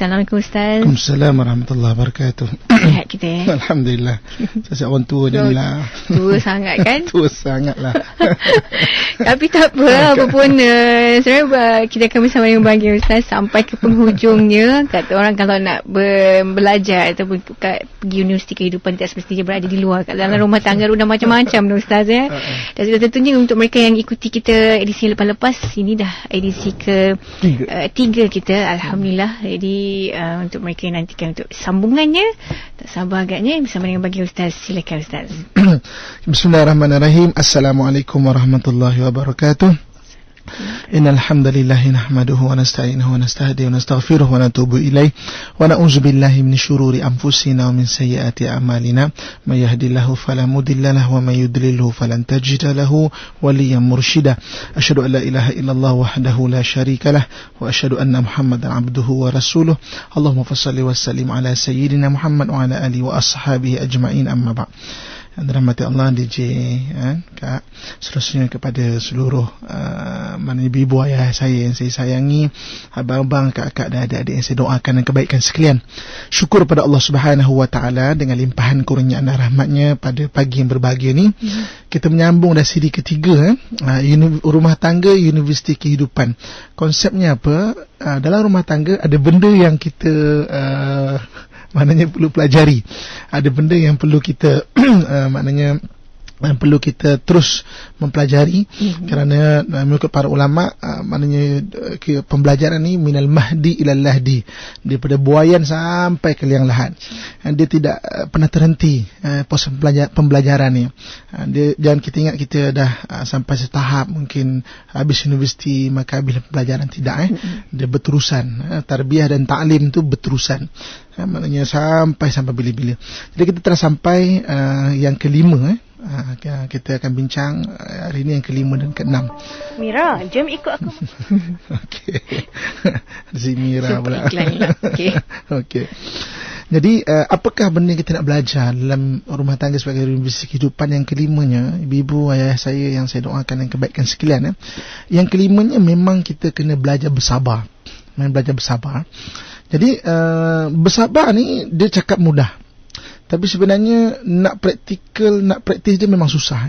Assalamualaikum Ustaz. Waalaikumsalam warahmatullahi wabarakatuh. Sihat kita Alhamdulillah. Saya orang tua je ni lah. Tua sangat kan? Tua sangat lah. Tapi tak apa, apapun sebenarnya kita akan bersama dengan bahagia Ustaz sampai ke penghujungnya. Kata orang kalau nak belajar ataupun pergi universiti kehidupan tidak semestinya berada di luar. Kat dalam rumah tangga dah macam-macam Ustaz ya. Dan sudah tentunya untuk mereka yang ikuti kita edisi lepas-lepas, ini dah edisi ke 3 kita, Alhamdulillah. Jadi untuk mereka yang nantikan untuk sambungannya, tak sabar agaknya bersama dengan bagi Ustaz. Silakan Ustaz. Bismillahirrahmanirrahim. Assalamualaikum warahmatullahi wabarakatuh. Innal hamdalillah nahmaduhu wa nasta'inuhu wa nastahdihi wa nastaghfiruh wa natubu ilaih wa na'udzu billahi min shururi anfusina wa min sayyiati a'malina may yahdihillahu fala mudilla lahu wa may yudlilhu falan tajida lahu waliyyan mursyida. Asyhadu an la ilaha illallah wahdahu la syarika lah wa asyhadu anna Muhammadan 'abduhu wa rasuluh. Allahumma shalli wa sallim ala sayyidina Muhammad wa ala alihi wa ashabihi ajma'in, amma ba'd. Yang dirahmati Allah, DJ, Kak, seterusnya kepada seluruh mana ibu ayah saya yang saya sayangi, abang-abang, kakak dan adik-adik yang saya doakan dan kebaikan sekalian. Syukur pada Allah Subhanahu wa taala dengan limpahan kurniaan dan rahmatnya pada pagi yang berbahagia ni. Kita menyambung dah siri ketiga, rumah tangga universiti kehidupan. Konsepnya apa? Dalam rumah tangga ada benda yang kita maknanya perlu pelajari. Ada benda yang perlu kita maknanya perlu kita terus mempelajari, kerana mengikut para ulama, maknanya pembelajaran ni minal mahdi ilal lahdi, daripada buayan sampai ke liang lahat. Dia tidak pernah terhenti proses pembelajaran ni. Jangan kita ingat kita dah sampai setahap mungkin habis universiti maka habis pembelajaran, tidak. Dia berterusan. Tarbiyah dan ta'lim tu berterusan. Maknanya sampai bila-bila. Jadi kita telah sampai yang kelima. Kita akan bincang hari ini yang kelima dan keenam. Mira, jom ikut aku. Okey. Si Mira pula. Okey. Jadi apakah benda yang kita nak belajar dalam rumah tangga sebagai universiti kehidupan yang kelimanya, ibu-ibu, ayah saya yang saya doakan dan kebaikan sekalian. Yang kelimanya memang kita kena belajar bersabar. Belajar bersabar. Jadi bersabar ni dia cakap mudah. Tapi sebenarnya nak praktis dia memang susah.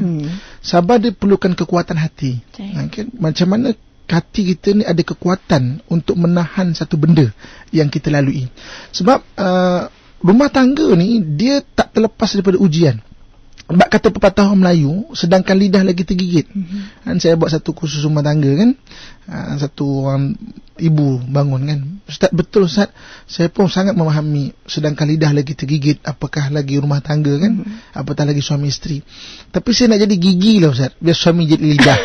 Sabar dia perlukan kekuatan hati. Okay? Macam mana hati kita ni ada kekuatan untuk menahan satu benda yang kita lalui. Sebab rumah tangga ni dia tak terlepas daripada ujian. Sebab kata pepatah Melayu, sedangkan lidah lagi tergigit. Saya buat satu kursus rumah tangga kan. Satu orang ibu bangun kan, Ustaz, betul Ustaz, saya pun sangat memahami, sedangkan lidah lagi tergigit, apakah lagi rumah tangga kan, apatah lagi suami isteri. Tapi saya nak jadi gigi lah Ustaz, biar suami jadi lidah.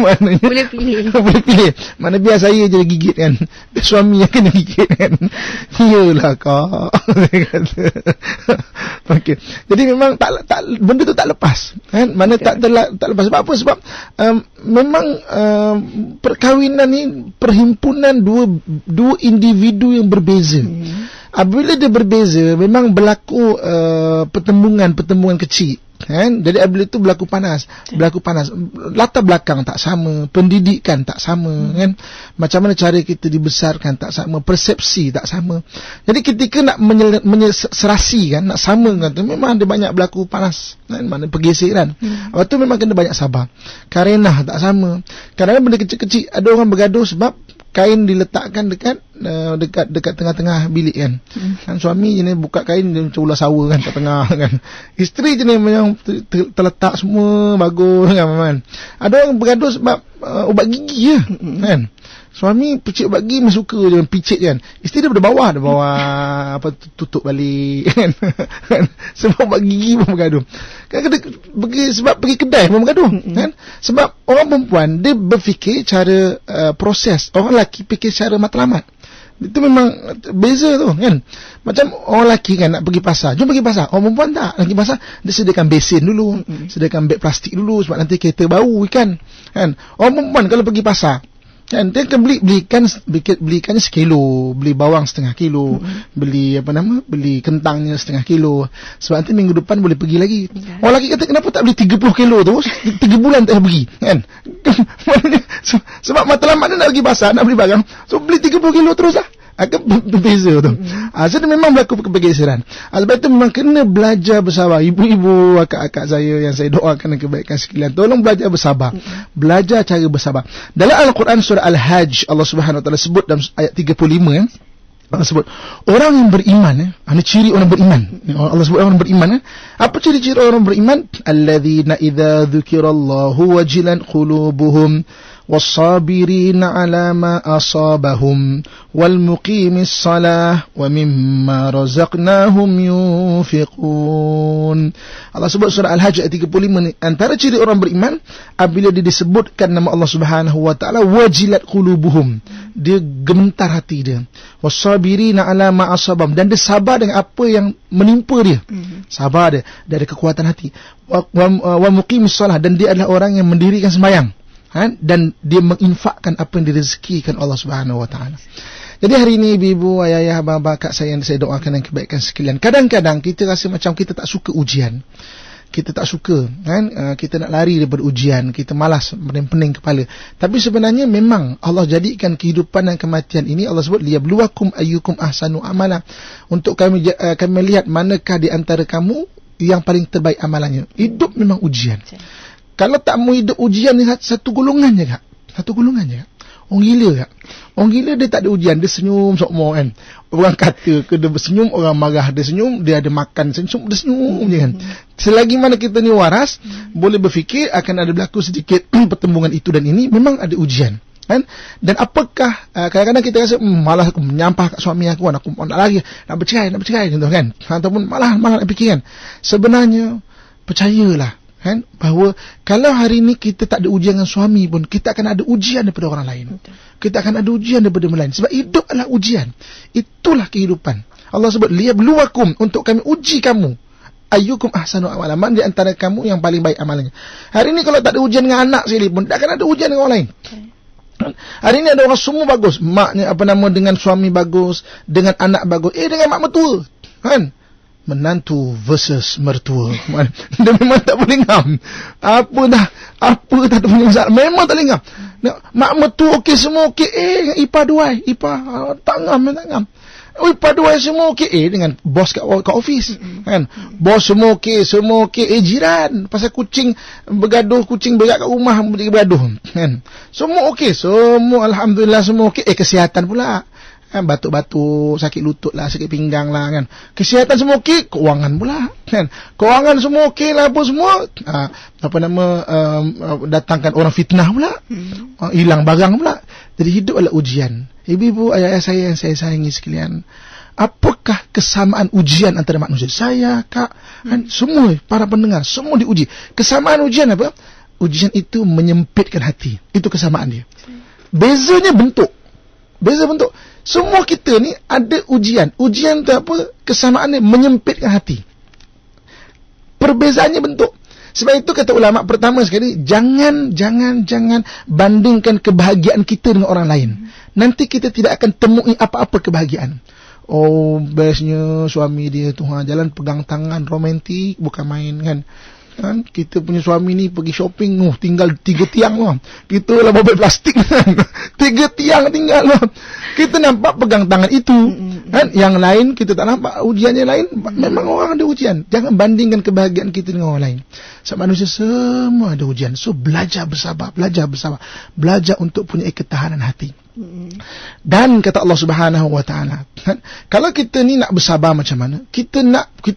Maknanya boleh pilih. Mana biar saya jadi gigit kan, biar suami yang kena gigit kan. Iyalah kak. Okey. Jadi memang tak benda tu tak lepas kan? Mana tak lepas. Sebab apa? Sebab memang perkahwinan ni perhimpunan dua individu yang berbeza. Apabila dia berbeza, memang berlaku pertembungan kecil kan? Jadi apabila itu berlaku panas, latar belakang tak sama, pendidikan tak sama kan? Macam mana cara kita dibesarkan tak sama, persepsi tak sama. Jadi ketika nak serasi kan, nak sama kan, memang ada banyak berlaku panas kan? Mana pergeseran. Lepas tu memang kena banyak sabar. Karenah tak sama. Kadang-kadang benda kecil-kecil ada orang bergaduh sebab kain diletakkan dekat tengah-tengah bilik kan. Suami je ni buka kain dia macam ular sawa kan kat tengah kan. Isteri je ni memang terletak semua bagus kan. Ada orang bergaduh sebab ubat gigi je kan. Suami picit ubat gigi suka je picit kan. Isteri dia bawah apa tutup balik kan. Sebab ubat gigi pun bergaduh. Kan pergi kedai pun bergaduh kan. Sebab orang perempuan dia berfikir cara proses, orang lelaki fikir cara matlamat. Itu memang beza tu kan. Macam orang lelaki kan nak pergi pasar, jom pergi pasar. Orang perempuan tak nak pergi pasar, dia sediakan besin dulu, sediakan beg plastik dulu sebab nanti kereta bau kan. Orang perempuan kalau pergi pasar kan, dia akan belikannya sekilo, beli bawang setengah kilo, beli kentangnya setengah kilo, sebab nanti minggu depan boleh pergi lagi. Orang lelaki kata kenapa tak beli 30 kilo terus, 3 bulan tak pergi kan. Sebab matlamat dia nak pergi pasar, nak beli barang, so beli 30 kilo terus lah akan berbeza tu. So dia memang berlaku pergeseran. Sebab itu memang kena belajar bersabar. Ibu-ibu, akak-akak saya yang saya doakan kebaikan sekalian, tolong belajar bersabar. Belajar cara bersabar. Dalam Al-Quran surah Al-Hajj, Allah Subhanahu Wa Taala sebut dalam ayat 35 Allah sebut orang yang beriman, ini ciri orang beriman. Allah sebut orang beriman. Apa ciri-ciri orang beriman? Alladzina idza dzukirallahu wajilan qulubuhum والصابرين على ما أصابهم والمقيم الصلاة ومما رزقناهم ينفقون. Allah sebut surah Al-Hajj ayat 35 ni, antara ciri orang beriman apabila dia disebutkan nama Allah Subhanahu wa taala, wajilat qulubuhum, dia gemetar hati dia, wasabirina ala ma asabam, dan dia sabar dengan apa yang menimpa dia. Sabar dia dari kekuatan hati. Wa muqimis salah, dan dia adalah orang yang mendirikan sembahyang. Dan dia menginfakkan apa yang direzekikan Allah Subhanahu Wa Taala. Jadi hari ini ibu-ibu, ayah-ayah, abang-abang, kak saya yang saya doakan yang kebaikan sekalian. Kadang-kadang kita rasa macam kita tak suka ujian. Kita tak suka, kita nak lari daripada ujian, kita malas, pening-pening kepala. Tapi sebenarnya memang Allah jadikan kehidupan dan kematian ini, Allah sebut liyabluwakum ayyukum ahsanu amala, untuk kami lihat manakah di antara kamu yang paling terbaik amalannya. Hidup memang ujian. Kalau tak mau hidup ujian ni satu golongan je kak. Satu golongan je kak. Orang gila kak. Orang gila dia tak ada ujian. Dia senyum sokmo kan. Orang kata ke dia bersenyum, orang marah dia senyum, dia ada makan senyum, dia senyum je kan. Selagi mana kita ni waras, boleh berfikir akan ada berlaku sedikit pertembungan itu dan ini, memang ada ujian. Kan? Dan apakah kadang-kadang kita rasa malah aku menyampah kat suami aku nak lari, nak bercerai gitu kan. Ataupun malah nak fikirkan. Sebenarnya percayalah kan, bahawa kalau hari ni kita tak ada ujian dengan suami pun, kita akan ada ujian daripada orang lain. Kita akan ada ujian daripada orang lain. Sebab hidup adalah ujian. Itulah kehidupan. Allah sebut liyabluwakum, untuk kami uji kamu, ayyukum ahsanu amala, man di antara kamu yang paling baik amalannya. Hari ni kalau tak ada ujian dengan anak sekali pun, tak akan ada ujian dengan orang lain. Hari ni ada orang semua bagus, maknya dengan suami bagus, dengan anak bagus, dengan mak mertua kan, menantu versus mertua. Dia memang tak boleh ngam. Apa tak punya masalah. Memang tak boleh ngam. Mak mertua okey, semua okey. Ipar duai. Tak ngam. Ipar duai semua okey. Dengan bos kat office. Kan? Bos semua okey. Jiran. Pasal kucing bergaduh, kucing berat kat rumah bergaduh. Kan? Semua okey. Semua Alhamdulillah semua okey. Kesihatan pula. Kan, batuk-batuk, sakit lutut lah, sakit pinggang lah kan. Kesihatan semua okey, keuangan pula kan. Keuangan semua okey lah, apa semua. Datangkan orang fitnah pula. Hilang barang pula. Jadi hidup adalah ujian. Ibu-ibu, ayah-ayah saya yang saya sayangi sekalian, apakah kesamaan ujian antara manusia? Saya, kak, kan, semua para pendengar, semua diuji. Kesamaan ujian apa? Ujian itu menyempitkan hati. Itu kesamaan dia. Bezanya bentuk. Semua kita ni ada ujian. Ujian tu apa? Kesamaannya menyempitkan hati. Perbezaannya bentuk. Sebab itu kata ulama pertama sekali, jangan bandingkan kebahagiaan kita dengan orang lain. Nanti kita tidak akan temui apa-apa kebahagiaan. Oh, bestnya suami dia tu jalan pegang tangan, romantik, bukan main kan. Kita punya suami ni pergi shopping, tinggal 3 tiang lah. Kita lah bobek plastik kan. 3 tiang tinggal lah. Kita nampak pegang tangan itu kan. Yang lain kita tak nampak ujiannya lain. Memang orang ada ujian. Jangan bandingkan kebahagiaan kita dengan orang lain. Sebab manusia semua ada ujian. So belajar bersabar. Belajar untuk punya ketahanan hati. Dan kata Allah Subhanahu Wa Taala, kan? Kalau kita ni nak bersabar macam mana? Kita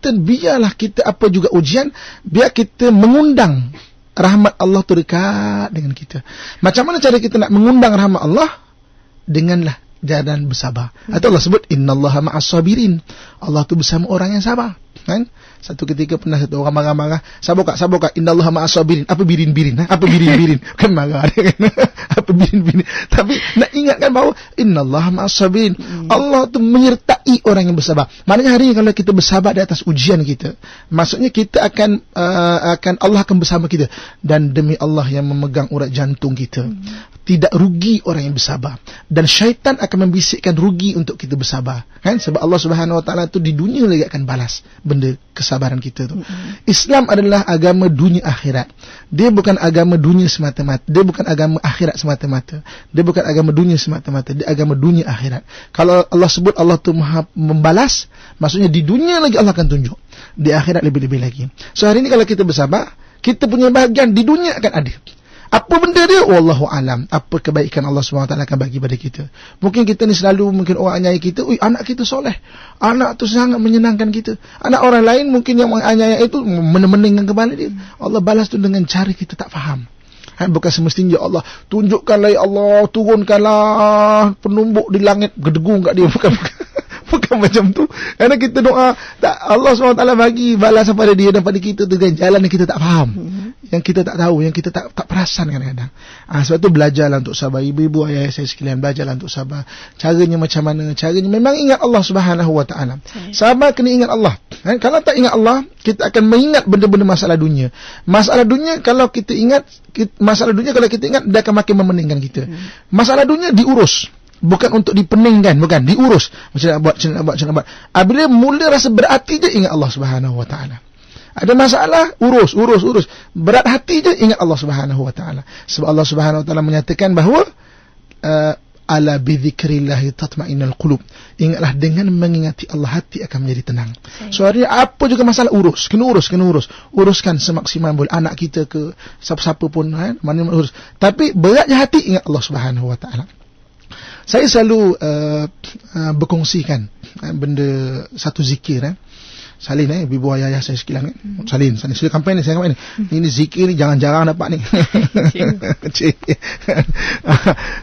biarlah kita apa juga ujian, biar kita mengundang rahmat Allah tu dekat dengan kita. Macam mana cara kita nak mengundang rahmat Allah? Denganlah jalan bersabar. Atau Allah sebut innallaha ma'as sabirin. Allah tu bersama orang yang sabar. Kan? Satu ketika pernah satu orang marah-marah, sabar kak, innallaha ma'as sabirin. Apa birin-birin? Apa birin-birin? Kan marah dia kan. Apa birin-birin? Tapi nak ingatkan bahawa innallaha ma'as sabirin. Allah tu menyertai orang yang bersabar. Maknanya hari ini kalau kita bersabar di atas ujian kita, maksudnya kita akan Allah akan bersama kita. Dan demi Allah yang memegang urat jantung kita, tidak rugi orang yang bersabar, dan syaitan akan membisikkan rugi untuk kita bersabar, kan? Sebab Allah Subhanahu Wa Taala tu di dunia lagi akan balas benda kesabaran kita tu. Islam adalah agama dunia akhirat. Dia bukan agama dunia semata-mata. Dia bukan agama akhirat semata-mata. Dia bukan agama dunia semata-mata. Dia agama dunia akhirat. Kalau Allah sebut Allah tu Maha membalas, maksudnya di dunia lagi Allah akan tunjuk, di akhirat lebih-lebih lagi. So hari ni kalau kita bersabar, kita punya bahagian di dunia akan ada. Apa benda dia? Wallahu alam. Apa kebaikan Allah SWT akan bagi pada kita. Mungkin kita ni selalu, mungkin orang anyai kita, anak kita soleh, anak tu sangat menyenangkan kita. Anak orang lain mungkin yang anyai itu mening-meningkan kepala dia. Allah balas tu dengan cara kita tak faham. Bukan semestinya Allah tunjukkanlah, ya Allah turunkanlah penumbuk di langit, gedegung kat dia. Bukan macam tu. Kerana kita doa, tak, Allah SWT bagi balasan pada dia dan pada kita tu dengan jalan yang kita tak faham, yang kita tak tahu, yang kita tak perasan kadang-kadang. Sebab tu belajarlah untuk sabar. Ibu-ibu, ayah saya sekalian, belajarlah untuk sabar. Caranya macam mana? Caranya memang ingat Allah Subhanahu Wa Taala. Sabar kena ingat Allah. Kalau tak ingat Allah, kita akan mengingat benda-benda masalah dunia. Masalah dunia kalau kita ingat, masalah dunia kalau kita ingat, dia akan makin memeningkan kita. Masalah dunia diurus, bukan untuk dipeningkan, bukan, diurus. Macam nak buat. Apabila mula rasa berat hati je, ingat Allah Subhanahu Wa Taala. Ada masalah, urus. Berat hati je, ingat Allah Subhanahu Wa Taala. Sebab Allah Subhanahu Wa Taala menyatakan bahawa ala bidzikrillah tatma'innul qulub. Ingatlah dengan mengingati Allah, hati akan menjadi tenang. So hari apa juga masalah, kena urus. Uruskan semaksimal boleh, anak kita ke siapa-siapa pun, mana urus. Tapi berat je hati, ingat Allah Subhanahu Wa Taala. Saya selalu berkongsikan benda satu zikir. Salin ibu ayah saya sekalian. Salin sila kampanye ni. Ini zikir ni jarang dapat ni.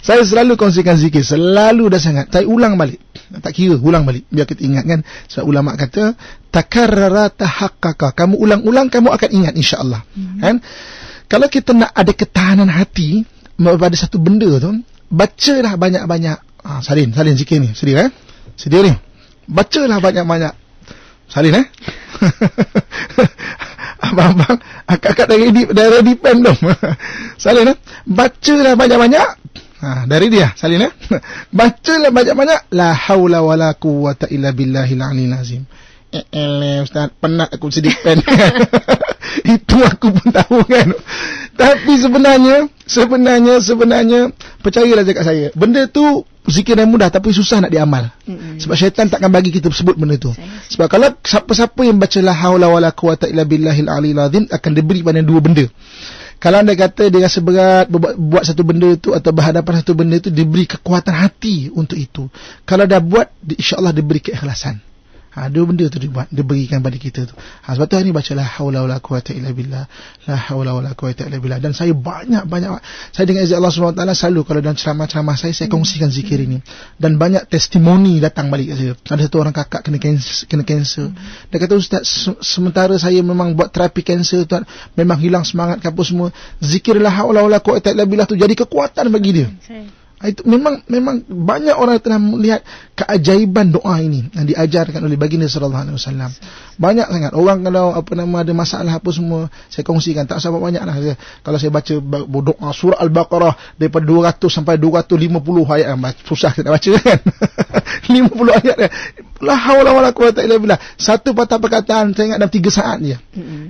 Saya selalu kongsikan zikir, selalu dah sangat. Saya ulang balik. Tak kira, ulang balik biar kita ingat, kan. Sebab ulama kata takarrara tahaqqaqa. Kamu ulang-ulang, kamu akan ingat, insya-Allah. Kan? Kalau kita nak ada ketahanan hati pada satu benda tu, bacalah banyak-banyak. Salin zikir ni. Sedia ni. Bacalah banyak-banyak. Salin abang-abang, akak-akak dari ready pen belum? Salin bacalah banyak-banyak. Dari dia Salin bacalah banyak-banyak. La haula wala quwwata illa billahil aliyil azim. Ustaz, penat aku sedih pen. Itu aku pun tahu, kan. Tapi sebenarnya percayalah cakap saya, benda tu zikir yang mudah tapi susah nak diamal. Sebab syaitan takkan bagi kita sebut benda tu. Sebab kalau siapa-siapa yang baca la haula wala quwwata illa billahil aliyil azim akan diberi pada dua benda. Kalau anda kata dia rasa berat buat satu benda tu atau berhadapan satu benda tu, diberi kekuatan hati untuk itu. Kalau dah buat, insya-Allah diberi keikhlasan. Dua benda tu diberikan pada kita tu. Sebab tu hari ni baca la haula wala quwwata illa billah, la haula wala quwwata illa billah. Dan saya banyak saya dengan izin Allah SWT selalu kalau dalam ceramah-ceramah saya kongsikan zikir ini, dan banyak testimoni datang balik kat saya. Ada satu orang kakak kena kanser. Dia kata, Ustaz, sementara saya memang buat terapi kanser tu, memang hilang semangat apa semua, zikir la haula wala quwwata illa billah tu jadi kekuatan bagi dia. Itu memang banyak orang telah melihat keajaiban doa ini yang diajarkan oleh baginda sallallahu alaihi wasallam. Banyak sangat orang kalau ada masalah apa semua, saya kongsikan. Tak usah banyaklah. Kalau saya baca doa surah Al-Baqarah daripada 200 sampai 250 ayat, susah kita baca, kan. 50 ayat kan. La haula wala quwwata illa billah. Satu patah perkataan saya ingat dalam 3 saat je.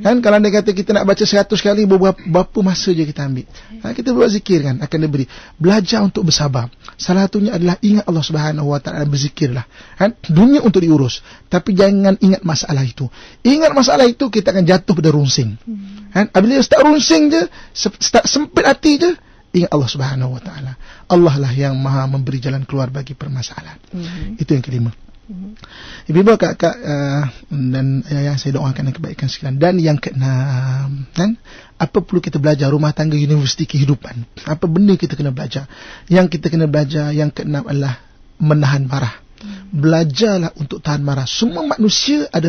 Kan, kalau anda kata kita nak baca 100 kali, berapa masa je kita ambil. Kita buat zikir, kan, akan diberi. Belajar untuk bersabar. Salah satunya adalah ingat Allah Subhanahu Wa Taala, berzikirlah. Kan, dunia untuk diurus, tapi jangan ingat masalah itu. Ingat masalah itu, kita akan jatuh pada runsing. Kan, apabila start runsing je, start sempit hati je, ingat Allah Subhanahu Wa Taala. Allah lah yang maha memberi jalan keluar bagi permasalahan. Itu yang kelima. Ibu-ibu, kakak dan ayah, saya doakan yang kebaikan sekalian. Dan yang keenam, kan, apa perlu kita belajar rumah tangga universiti kehidupan? Apa benda kita kena belajar? Yang kita kena belajar yang keenam adalah menahan marah. Belajarlah untuk tahan marah. Semua manusia ada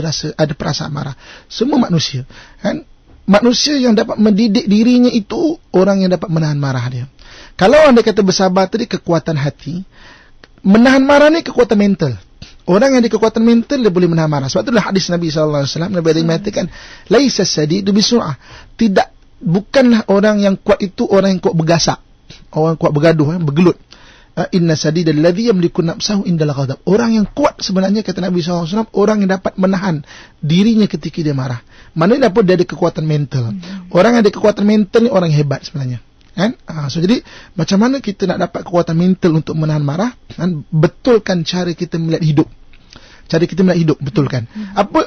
perasaan marah. Semua manusia, kan? Manusia yang dapat mendidik dirinya itu orang yang dapat menahan marah dia. Kalau anda kata bersabar tadi kekuatan hati, menahan marah ni kekuatan mental. Orang yang ada kekuatan mental, dia boleh menahan marah. Sebab itulah hadis Nabi SAW, Nabi ada mengatakan, laisa sadidu bisur'ah. Bukanlah orang yang kuat itu orang yang kuat bergasak. Orang kuat bergaduh, bergelut. Inna sadidal ladzi yamliku nafsahu indal ghadab. Orang yang kuat sebenarnya, kata Nabi SAW, orang yang dapat menahan dirinya ketika dia marah. Maknanya apa? Dia ada kekuatan mental. Orang yang ada kekuatan mental ni orang yang hebat sebenarnya. Kan? So jadi macam mana kita nak dapat kekuatan mental untuk menahan marah? Kan? Betulkan cara kita melihat hidup. Cara kita melihat hidup, betulkan.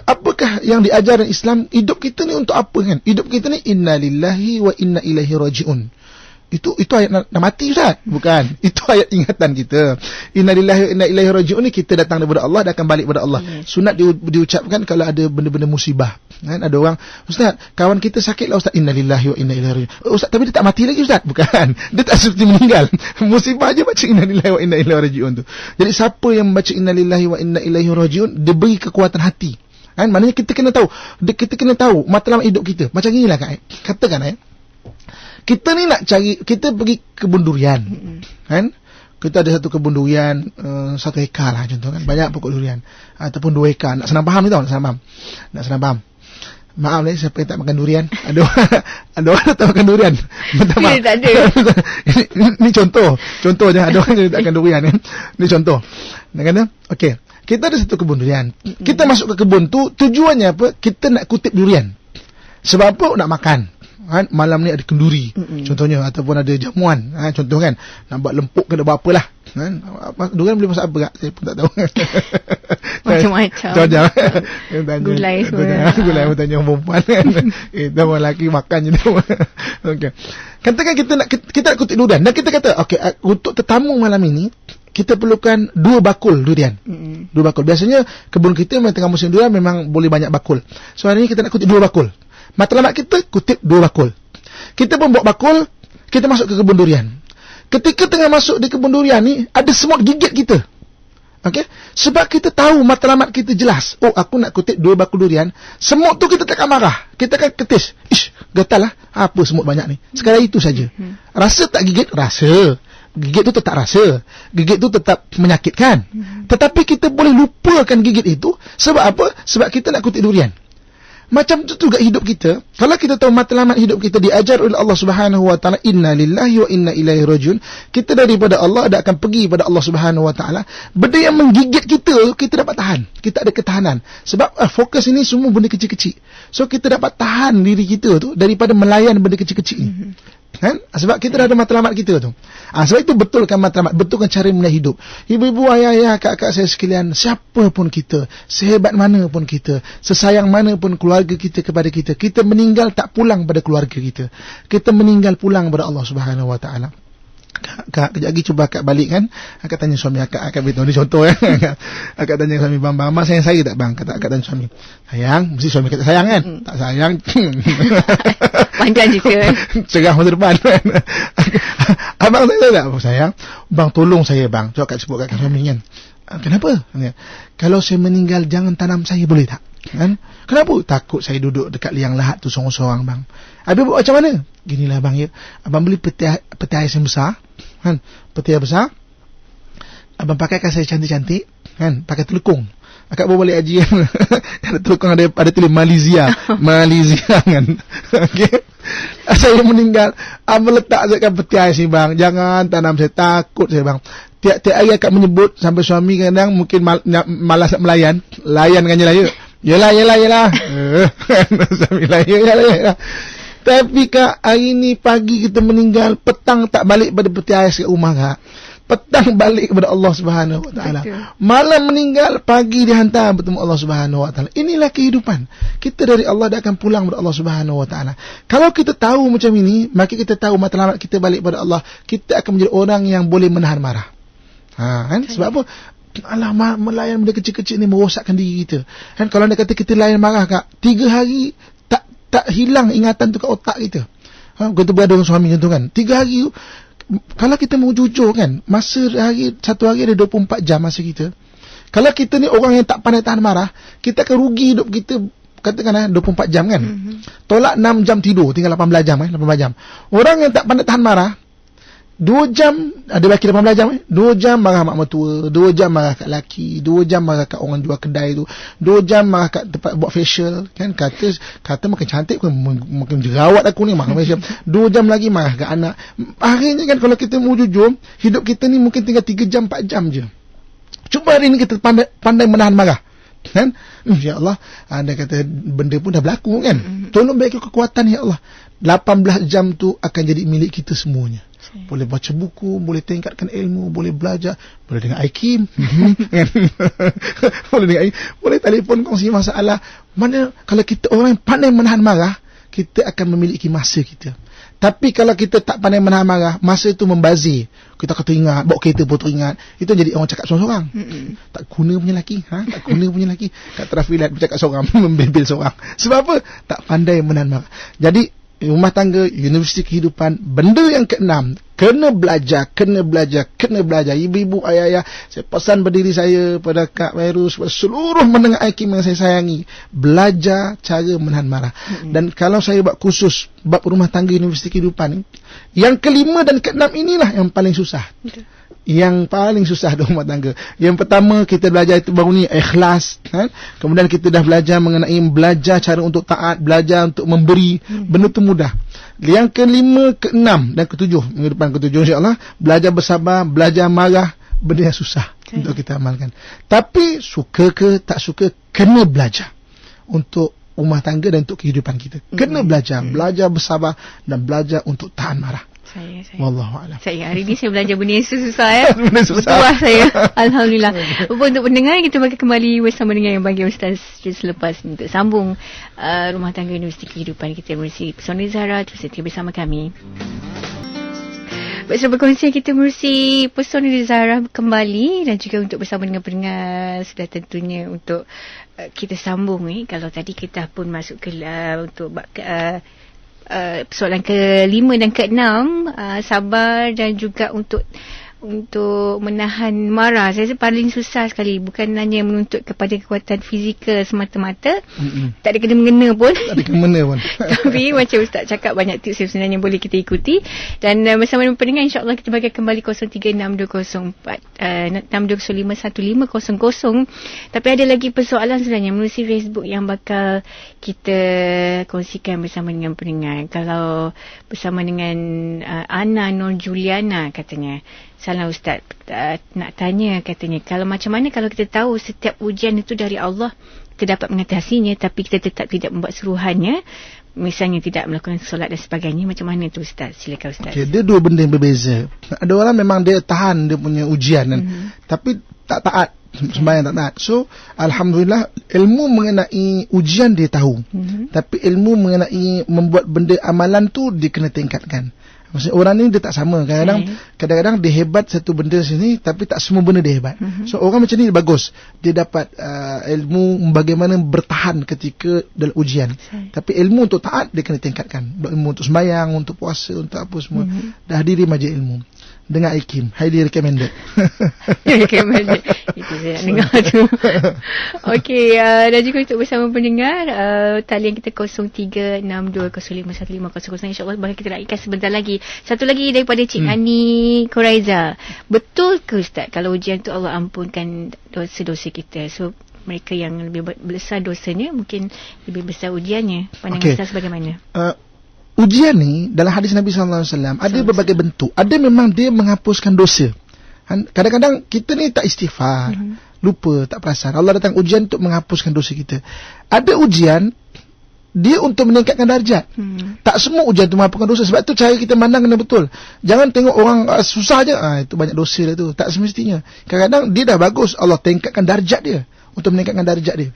Apakah yang diajarkan Islam? Hidup kita ni untuk apa kan? Hidup kita ni inna lillahi wa inna ilaihi raji'un. Itu ayat nak mati, Ustaz? Bukan. Itu ayat ingatan kita. Inna lillahi wa inna ilaihi raji'un ni kita datang daripada Allah dan akan balik kepada Allah. Sunat diucapkan kalau ada benda-benda musibah. Kan? Ada orang, Ustaz, kawan kita sakit lah Ustaz. Inna lillahi wa inna ilaihi raji'un. Ustaz, tapi dia tak mati lagi Ustaz. Bukan. Dia tak seperti meninggal. Musibah aja baca inna lillahi wa inna ilaihi raji'un tu. Jadi siapa yang membaca inna lillahi wa inna ilaihi raji'un, dia beri kekuatan hati. Kan? Maknanya kita kena tahu matlamat hidup kita. Macam inilah kan. Katakan kita ni nak cari, kita pergi kebun durian, kan? Kita ada satu kebun durian, 1 hektar lah contoh kan, banyak pokok durian, ataupun 2 hektar. Nak senang faham ni tau, nak senang faham. Maaf ni siapa yang tak makan durian. Ada orang tak makan durian. Minta maaf. Tak ada. Ini contoh je. Ada orang yang tak makan durian kan. Ini contoh. Nak kata, okey. Kita ada satu kebun durian. Kita masuk ke kebun tu, tujuannya apa? Kita nak kutip durian. Sebab apa? Nak makan. Kan? Malam ni ada kenduri contohnya, ataupun ada jamuan, contoh kan, nak buat lempuk ke nak buat apalah kan. Durian boleh masak apa tak? Saya pun tak tahu. Macam-macam gulai semua. Gulai pun tanya orang perempuan kan. Kita orang lelaki makan je tu. Okay. Katakan kita nak kutip durian dan kita kata okey, untuk tetamu malam ini kita perlukan 2 bakul durian. 2 bakul. Biasanya kebun kita memang tengah musim durian, memang boleh banyak bakul. So hari ni kita nak kutip 2 bakul. Matlamat kita kutip 2 bakul. Kita pun bawa bakul, kita masuk ke kebun durian. Ketika tengah masuk di kebun durian ni, ada semut gigit kita. Okey? Sebab kita tahu matlamat kita jelas. Oh, aku nak kutip 2 bakul durian. Semut tu kita takkan marah. Kita akan ketis. Ish, gatal lah. Apa semut banyak ni? Sekadar itu saja. Rasa tak gigit? Rasa. Gigit tu tetap rasa. Gigit tu tetap menyakitkan. Tetapi kita boleh lupakan gigit itu. Sebab apa? Sebab kita nak kutip durian. Macam tu juga hidup kita. Kalau kita tahu matlamat hidup kita diajar oleh Allah Subhanahu wa taala, inna lillahi wa inna ilaihi rajiun, kita daripada Allah dan akan pergi pada Allah Subhanahu wa taala. Benda yang menggigit kita dapat tahan. Kita ada ketahanan. Sebab fokus ini semua benda kecil-kecil. So kita dapat tahan diri kita tu daripada melayan benda kecil-kecil ni. Kan? Sebab kita dah ada matlamat kita tu. Sebab itu betulkan matlamat, betulkan cara melihat hidup. Ibu-ibu, ayah-ayah, kakak saya sekalian, siapa pun kita, sehebat mana pun kita, sesayang mana pun keluarga kita kepada kita, kita meninggal tak pulang pada keluarga kita. Kita meninggal pulang pada Allah Subhanahu wa taala. Kak, kejap lagi cuba akak balik kan. Akak tanya suami akak beritahu ni contoh kan. Akak tanya suami, bang, abang sayang saya tak bang? Akak tanya suami, sayang. Mesti suami kata sayang kan. Tak sayang. Panjang cerita. Cerah masa depan kan. Abang saya tak? Sayang, bang tolong saya bang. Coba akak sebut kat suami kan. Kenapa? Kalau saya meninggal jangan tanam saya, boleh tak? Kan? Kenapa? Takut saya duduk dekat liang lahat tu sorang-sorang bang. Habis buat macam mana? Ginilah bang ya. Abang beli peti ais yang besar, kan? Peti ais besar. Abang pakaikan saya cantik-cantik, kan? Pakai telekung. Akak bawa balik haji kan. Ada telekung, ada tulis Malaysia. Malaysia kan. Okey. Saya meninggal, abang letak dekat peti ais ni bang. Jangan tanam saya, takut saya bang. Tiap-tiap hari akak menyebut sampai suami kadang mungkin malas nak melayan. Layan kan je lah ya. Yelah. Suami layan, yalah. Tapi kak, hari ni pagi kita meninggal, petang tak balik pada peti ais kat rumah kak. Petang balik kepada Allah Subhanahu wa taala. Malam meninggal, pagi dihantar bertemu Allah Subhanahu wa taala. Inilah kehidupan. Kita dari Allah dan akan pulang kepada Allah Subhanahu wa taala. Kalau kita tahu macam ini, maka kita tahu matlamat kita balik kepada Allah, kita akan menjadi orang yang boleh menahan marah. Kan? Sebab apa? Alah, melayan benda kecil-kecil ni merosakkan diri kita. Kan, kalau nak kata kita layan marah kak, 3 hari tak hilang ingatan tu kat otak kita. Kita berada dengan suami contoh kan, 3 hari kalau kita mau jujur kan, masa satu hari ada 24 jam masa kita. Kalau kita ni orang yang tak pandai tahan marah, kita akan rugi hidup kita. Katakan 24 jam kan. Tolak 6 jam tidur, tinggal 18 jam kan, 18 jam. Orang yang tak pandai tahan marah, 2 jam, ada lelaki 18 jam 2 jam marah mak mertua, 2 jam marah kat lelaki, 2 jam marah kat orang jual kedai tu, 2 jam marah kat tempat buat facial kan, kata makin cantik pun, makin jerawat aku ni marah facial. 2 jam lagi marah kat anak. Akhirnya kan kalau kita mau jujur, hidup kita ni mungkin tinggal 3 jam 4 jam je. Cuba hari ni kita pandai menahan marah kan. Ya Allah, anda kata benda pun dah berlaku kan. Tolong bagi kekuatan ya Allah. 18 jam tu akan jadi milik kita semuanya. Boleh baca buku, boleh tingkatkan ilmu, boleh belajar, boleh dengar IKIM, boleh telefon kongsi masalah. Mana kalau kita orang yang pandai menahan marah, kita akan memiliki masa kita. Tapi kalau kita tak pandai menahan marah, masa itu membazir. Kita kata ingat, bawa kereta pun teringat. Itu jadi orang cakap seorang-seorang. Tak guna punya lelaki. Tak guna punya lelaki. Kat trafilat bercakap seorang, membebel seorang. Sebab apa? Tak pandai menahan marah. Jadi, rumah tangga, universiti kehidupan, benda yang ke-6, kena belajar. Ibu-ibu, ayah-ayah, saya pesan berdiri saya pada Kak Virus, pada seluruh mendengar IKIM yang saya sayangi, belajar cara menahan marah. Dan kalau saya buat khusus bab rumah tangga universiti kehidupan ni, yang ke-5 dan ke-6 inilah yang paling susah. Yang paling susah dalam rumah tangga. Yang pertama kita belajar itu baru ni ikhlas kan? Kemudian kita dah belajar mengenai cara untuk taat, belajar untuk memberi. Benda tu mudah. Yang ke-5, ke-6 dan ke-7, minggu depan ke-7 insya-Allah, belajar bersabar, belajar marah, benda yang susah untuk kita amalkan. Tapi suka ke tak suka, kena belajar untuk rumah tangga dan untuk kehidupan kita. Kena belajar bersabar dan belajar untuk tahan marah. Saya. Wallahualam. Saya hari ni saya belajar benda yang susah Benda susah. Bertuah saya. Alhamdulillah. Untuk pendengar, kita bagi kembali bersama dengan yang bagi Ustaz selepas untuk sambung rumah tangga universiti kehidupan kita bersama Pesona Zahra. Terus setia bersama kami. Baik, berkongsi kita menerusi Pesona Zahra kembali dan juga untuk bersama dengan pendengar sudah tentunya untuk kita sambung kalau tadi kita pun masuk ke untuk soalan ke-5 dan ke-6, sabar dan juga untuk menahan marah. Saya rasa paling susah sekali. Bukan hanya menuntut kepada kekuatan fizikal semata-mata. Tak ada kena-mengena pun. Tapi macam Ustaz cakap, banyak tips yang sebenarnya boleh kita ikuti. Dan bersama dengan pendengar, insyaAllah kita bagi kembali 036204 Tapi ada lagi persoalan sebenarnya melalui Facebook yang bakal kita kongsikan bersama dengan pendengar. Kalau bersama dengan Ana Nur Juliana katanya, salam Ustaz, nak tanya katanya, kalau macam mana kalau kita tahu setiap ujian itu dari Allah, kita dapat mengatasinya tapi kita tetap tidak membuat suruhannya, misalnya tidak melakukan solat dan sebagainya, macam mana tu Ustaz? Silakan Ustaz. Okay, dia dua benda yang berbeza. Ada orang memang dia tahan dia punya ujian kan, tapi tak taat, sembahyang tak taat. So alhamdulillah, ilmu mengenai ujian dia tahu, tapi ilmu mengenai membuat benda amalan tu dia kena tingkatkan. Maksudnya orang ni dia tak sama. Kadang-kadang dia hebat satu benda sini, tapi tak semua benda dia hebat. So orang macam ni bagus. Dia dapat ilmu bagaimana bertahan ketika dalam ujian. Tapi ilmu untuk taat dia kena tingkatkan. Ilmu untuk sembahyang, untuk puasa, untuk apa semua. Dah diri majlis ilmu. Dengar IKIM, highly recommended. Recommended. Itu saya nak dengar tu. Okey, dan juga untuk bersama pendengar, talian kita 0362051550. InsyaAllah bakal kita raihkan sebentar lagi. Satu lagi daripada Cik Ani Koraiza. Betul ke Ustaz, kalau ujian tu Allah ampunkan dosa-dosa kita? So mereka yang lebih besar dosanya, mungkin lebih besar ujiannya. Pandangan Ustaz bagaimana? Ujian ni dalam hadis Nabi SAW ada berbagai bentuk. Ada memang dia menghapuskan dosa. Kadang-kadang kita ni tak istighfar, lupa, tak perasan. Allah datang ujian untuk menghapuskan dosa kita. Ada ujian dia untuk meningkatkan darjat. Tak semua ujian tu menghapuskan dosa. Sebab tu cara kita mandang kena betul. Jangan tengok orang susah je, itu banyak dosa dah tu. Tak semestinya. Kadang-kadang dia dah bagus, Allah tingkatkan darjat dia, untuk meningkatkan darjat dia.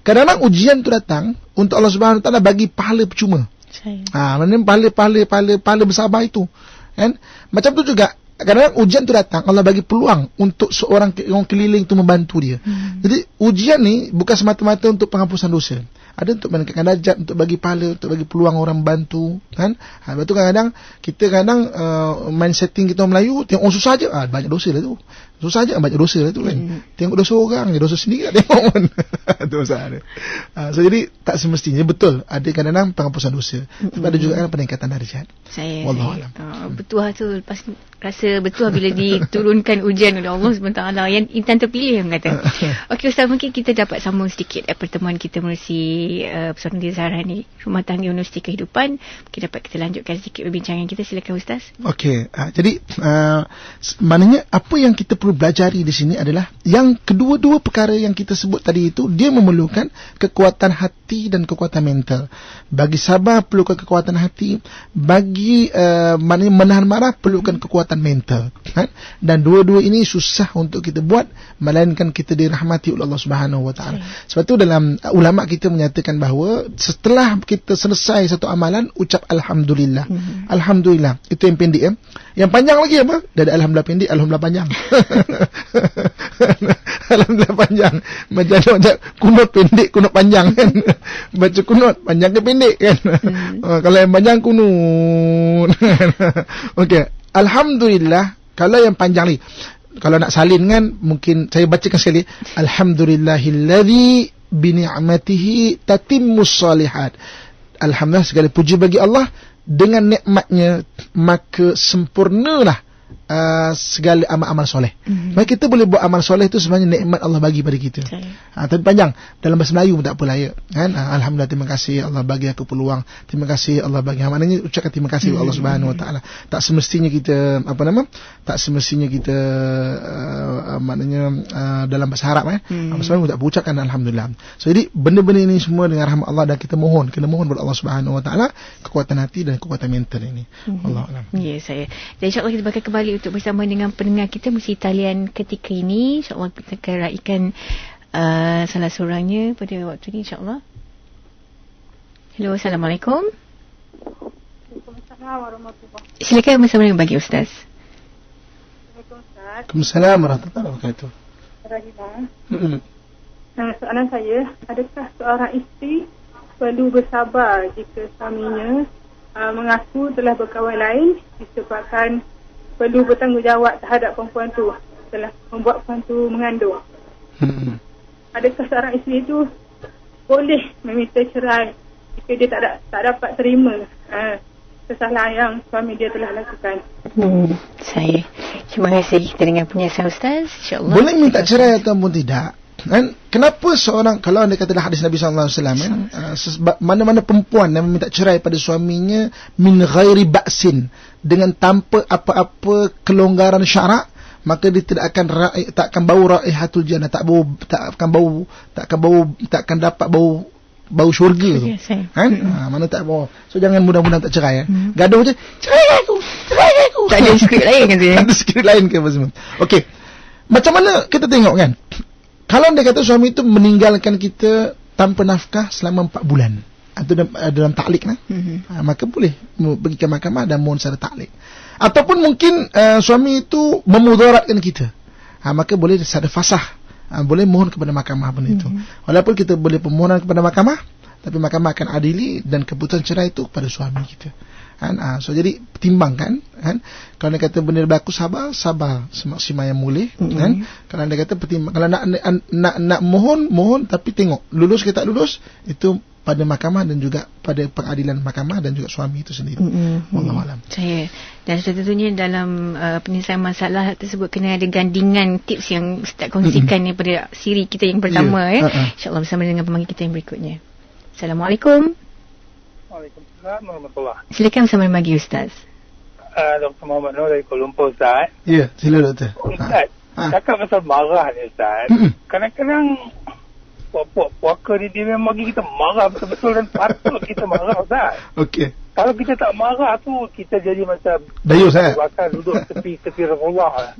Kadang-kadang ujian tu datang untuk Allah Subhanahu Wa Taala bagi pahala percuma. Maknanya pahala bersabar itu kan? Macam tu juga kadang-kadang ujian tu datang, Allah bagi peluang untuk seorang orang keliling tu membantu dia. Jadi ujian ni bukan semata-mata untuk penghapusan dosa. ada untuk meningkatkan darjat, untuk bagi pahala, untuk bagi peluang orang bantu, kan. Lepas tu kadang-kadang kita main setting kita orang Melayu, tengok orang susah je, banyak dosa lah tu. Susah je banyak dosa lah tu kan. Tengok dosa orang, dosa sendiri tak tengok pun. Tu masalah dia. So jadi tak semestinya betul ada kadang-kadang penghapusan dosa, tapi ada juga kan peningkatan darjat. Wallahualam. Betul tu, lepas rasa betul bila diturunkan ujian oleh Allah SWT yang intan terpilih yang kata. Okey Ustaz, mungkin kita dapat sambung sedikit pertemuan kita menerusi Pesona Zahra ni, Rumah Tangga Universiti Kehidupan. Mungkin dapat kita lanjutkan sedikit perbincangan kita. Silakan Ustaz. Okey, jadi maknanya apa yang kita perlu belajari di sini adalah yang kedua-dua perkara yang kita sebut tadi itu, dia memerlukan kekuatan hati dan kekuatan mental. Bagi sabar perlukan kekuatan hati, bagi maknanya menahan marah perlukan kekuatan mental, kan? Dan dua-dua ini susah untuk kita buat melainkan kita dirahmati oleh Allah Subhanahu Wa Taala. Sebab tu dalam ulama kita menyatakan bahawa setelah kita selesai satu amalan, ucap alhamdulillah. Alhamdulillah. Itu yang pendek ya. Yang panjang lagi apa? Dah ada alhamdulillah pendek, alhamdulillah panjang. Alhamdulillah panjang. Macam kunut pendek, kunut panjang kan. Baca kunut panjang ke pendek kan. Kalau yang panjang kunut. Okey, alhamdulillah. Kalau yang panjang ni, kalau nak salin kan, mungkin saya bacakan sekali. Alhamdulillahilladzi bi ni'matihi tatimmus shalihat. Alhamdulillah, segala puji bagi Allah, dengan nikmatnya maka sempurnalah segala amal-amal soleh. Maka kita boleh buat amal soleh itu sebenarnya nikmat Allah bagi pada kita. Tapi panjang dalam bahasa Melayu pun tak apalah ya. Kan? Alhamdulillah, terima kasih Allah bagi aku peluang. Terima kasih Allah bagi. Maknanya ucapkan terima kasih kepada Allah Subhanahu Wa Taala. Tak semestinya kita tak semestinya kita maknanya dalam bahasa Arab bahasa Melayu tak berucapkan alhamdulillah. So jadi benda-benda ini semua dengan rahmat Allah, dan kita kena mohon kepada Allah Subhanahu Wa Taala kekuatan hati dan kekuatan mental ini. Wallahualam. Ya, saya. Dan insya-Allah kita bakal kembali untuk bersama dengan pendengar kita musik talian ketika ini. InsyaAllah kita akan raikan salah seorangnya pada waktu ini, insyaAllah. Hello, Assalamualaikum. Waalaikumsalam warahmatullahi. Silakan bersama dengan bagi Ustaz. Waalaikumsalam warahmatullahi wabarakatuh. Soalan saya, adakah seorang isteri perlu bersabar jika suaminya mengaku telah berkawan lain disebabkan perlu bertanggungjawab terhadap perempuan tu telah membuat perempuan tu mengandung? Adakah seorang isteri itu boleh meminta cerai jika dia tak dapat terima kesalahan yang suami dia telah lakukan? Saya terima kasih kita dengar penjelasan Ustaz. InsyaAllah boleh minta cerai ataupun tidak. Kan? Kenapa seorang, kalau anda katalah hadis Nabi SAW kan, mana-mana perempuan yang meminta cerai pada suaminya min ghairi ba'sin, dengan tanpa apa-apa kelonggaran syarak, maka dia tak akan bau raihatul jannah, tak akan dapat bau syurga tu. Kan? Mana tak bau. So jangan mudah-mudahan tak cerai. Gaduh je, cerai aku. Tak ada skrip lain kan dia? Tak ada skrip lain ke apa semua. Okey. Macam mana kita tengok kan? Kalau dia kata suami itu meninggalkan kita tanpa nafkah selama 4 bulan, atau dalam taklik maka boleh pergi ke mahkamah dan mohon secara taklik. Ataupun mungkin suami itu memudaratkan kita, maka boleh secara fasah, boleh mohon kepada mahkamah benda itu. Walaupun kita boleh permohonan kepada mahkamah, tapi mahkamah akan adili dan keputusan cerai itu kepada suami kita. So jadi pertimbangkan kan. Kalau dia kata benda berlaku, sabar semaksimal yang boleh kan. Kalau dia kata pertimbang, kalau nak mohon tapi tengok lulus ke tak lulus, itu pada mahkamah dan juga pada pengadilan mahkamah dan juga suami itu sendiri. Wallahualam. Saya dan tentunya dalam penyelesaian masalah tersebut kena ada gandingan tips yang Ustaz kongsikan daripada siri kita yang pertama InsyaAllah bersama dengan pemanggil kita yang berikutnya. Assalamualaikum. Waalaikumsalam warahmatullahi. Silakan bersama dengan bagi Ustaz. Dr. Muhammad Nur dari Kuala Lumpur, Ustaz. Ya, sila doktor. Ustaz, cakap pasal marah ni Ustaz. Kadang-kadang puaka ni dia memang bagi kita marah betul-betul dan patut kita marah, Ustaz. Okey. Kalau kita tak marah tu, kita jadi macam dayus bahkan duduk tepi Rasulullah.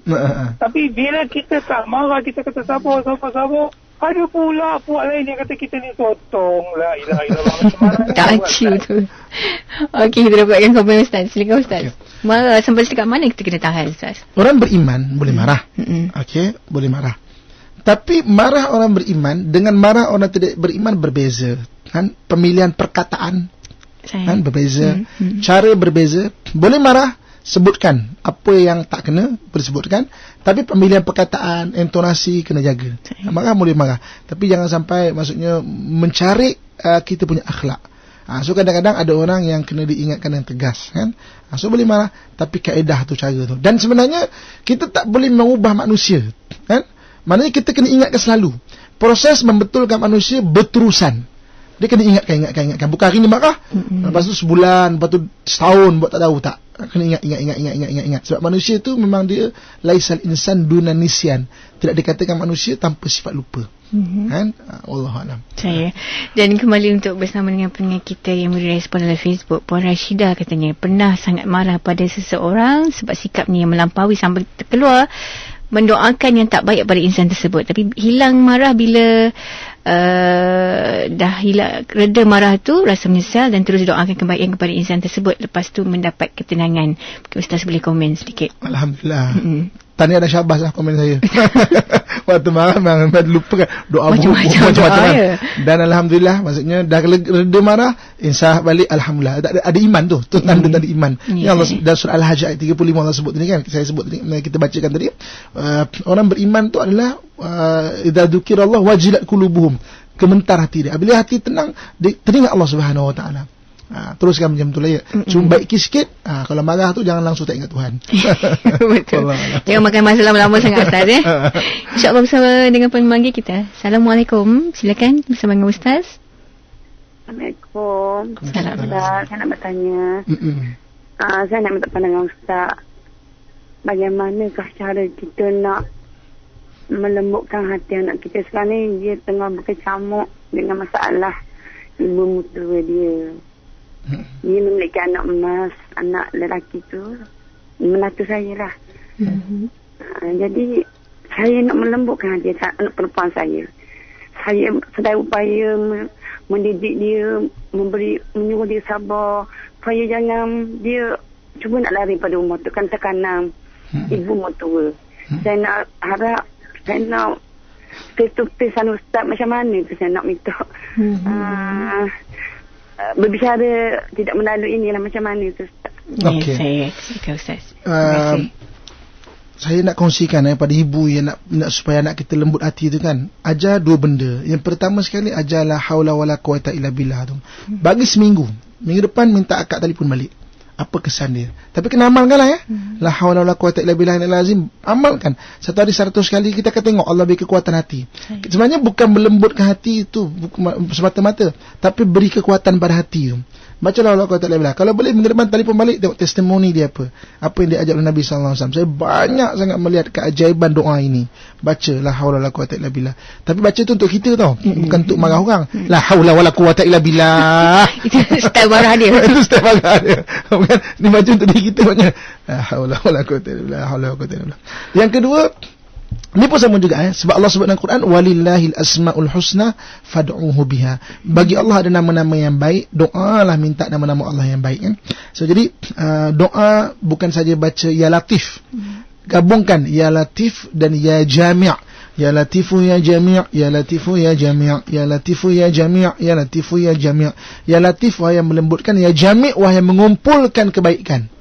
Tapi bila kita tak marah, kita kata sabar, ada pula puak lain yang kata kita ni sotong. La ilaha illallah. Tak acu tu. Okey, kita dapatkan komen Ustaz. Silakan Ustaz. Marah sampai setakat mana kita kena tahan Ustaz? Orang beriman boleh marah. Okey, boleh marah. Tapi marah orang beriman dengan marah orang tidak beriman berbeza. Kan? Pemilihan perkataan kan berbeza, cara berbeza. Boleh marah, sebutkan apa yang tak kena disebutkan, tapi pemilihan perkataan, intonasi kena jaga. Marah boleh marah, tapi jangan sampai maksudnya mencari kita punya akhlak. So kadang-kadang ada orang yang kena diingatkan yang tegas kan. So boleh marah, tapi kaedah tu, cara tu. Dan sebenarnya kita tak boleh mengubah manusia kan. Maknanya kita kena ingatkan selalu. Proses membetulkan manusia berterusan. Dia kena ingatkan. Bukan hari ni marah, lepas tu sebulan, lepas tu setahun buat tak tahu, tak. Kena ingat. Sebab manusia tu memang dia laisal insan duna nisyan. Tidak dikatakan manusia tanpa sifat lupa. Kan? Wallahualam. Saya. Dan kembali untuk bersama dengan pendengar kita yang merespon dalam Facebook, Puan Rashidah katanya pernah sangat marah pada seseorang sebab sikapnya yang melampaui sampai terkeluar mendoakan yang tak baik pada insan tersebut. Tapi hilang marah bila dah hilang, reda marah tu, rasa menyesal dan terus doakan kebaikan kepada insan tersebut. Lepas tu mendapat ketenangan. Mungkin Ustaz boleh komen sedikit. Alhamdulillah. Tahniah dan syabas lah komen saya. Waktu marah memang lupa kan doa macam-macam. Dan Alhamdulillah, maksudnya dah reda marah, insaf balik, Alhamdulillah. Ada iman tu tanda tanda iman. Ya Allah, dalam surah Al-Hajj ayat 35 Allah sebut tadi kan, saya sebut tadi, kita bacakan tadi. Orang beriman tu adalah idza dzukirallah wajilat qulubuhum, gemetar hati dia. Bila hati tenang, dia teringat Allah Subhanahu Wa Taala. Teruskan macam tu lah ya. Cuma baiki sikit. Kalau marah tu jangan langsung tak ingat Tuhan. Betul. Jangan makan masa lama-lama sangat Ustaz InsyaAllah bersama dengan pemanggil kita. Assalamualaikum. Silakan bersama dengan Ustaz. Assalamualaikum. Salam Ustaz. Saya nak bertanya. Saya nak minta pandangan Ustaz. Bagaimanakah cara kita nak melembutkan hati anak kita? Sekarang ni dia tengah berkecamuk dengan masalah ibu mertua dia. Dia memiliki anak emas, anak lelaki tu menantu saya lah. Jadi saya nak melembutkan hati anak perempuan saya. Saya sedang upaya mendidik dia, menyuruh dia sabar, supaya jangan dia cuba nak lari pada umur tu, kan tekanan ibu mertua. Saya nak harap, saya nak face-to-face Ustaz, macam mana tu saya nak minta berbicara tidak melalui inilah, macam mana tu Ustaz. Okey. Saya Ustaz. Saya nak kongsikan pada ibu yang nak supaya anak kita lembut hati tu kan, ajar dua benda. Yang pertama sekali, ajarlah haula wala quwata illa billah tu. Bagi seminggu depan minta akak telefon balik, apa kesan dia. Tapi kena amalkan lah ya. La haula wala quwata illa billahi al-azim. Amalkan. Satu hari 100 kali kita akan tengok Allah beri kekuatan hati. Sebenarnya bukan melembutkan hati itu semata-mata, tapi beri kekuatan pada hati tu. Bacalah Allah quwata illa billah. Kalau boleh minggu depan telefon balik, tengok testimoni dia apa yang dia ajar oleh Nabi sallallahu alaihi wasallam. Saya banyak sangat melihat keajaiban doa ini. Baca la haula wala quwata illa billah. Tapi baca tu untuk kita tau, bukan untuk marah orang. La haula wala quwata illa billah. Itu style marah dia. Itu style marah dia. Bukan ni baca untuk diri kita banyak. La haula wala quwata illa billah. La haula wala quwata illa billah. Yang kedua, ini pun sama juga sebab Allah sebut dalam Quran, walillahil asmaul husna fad'uhu biha. Bagi Allah ada nama-nama yang baik, doalah minta nama-nama Allah yang baik kan. So jadi doa bukan saja baca ya latif. Gabungkan ya latif dan ya jami'. Ya latifu ya jami', ya latifu ya jami', ya latifu ya jami', ya latifu ya jami'. Ya latif wahai yang melembutkan, ya jami' wahai yang mengumpulkan kebaikan.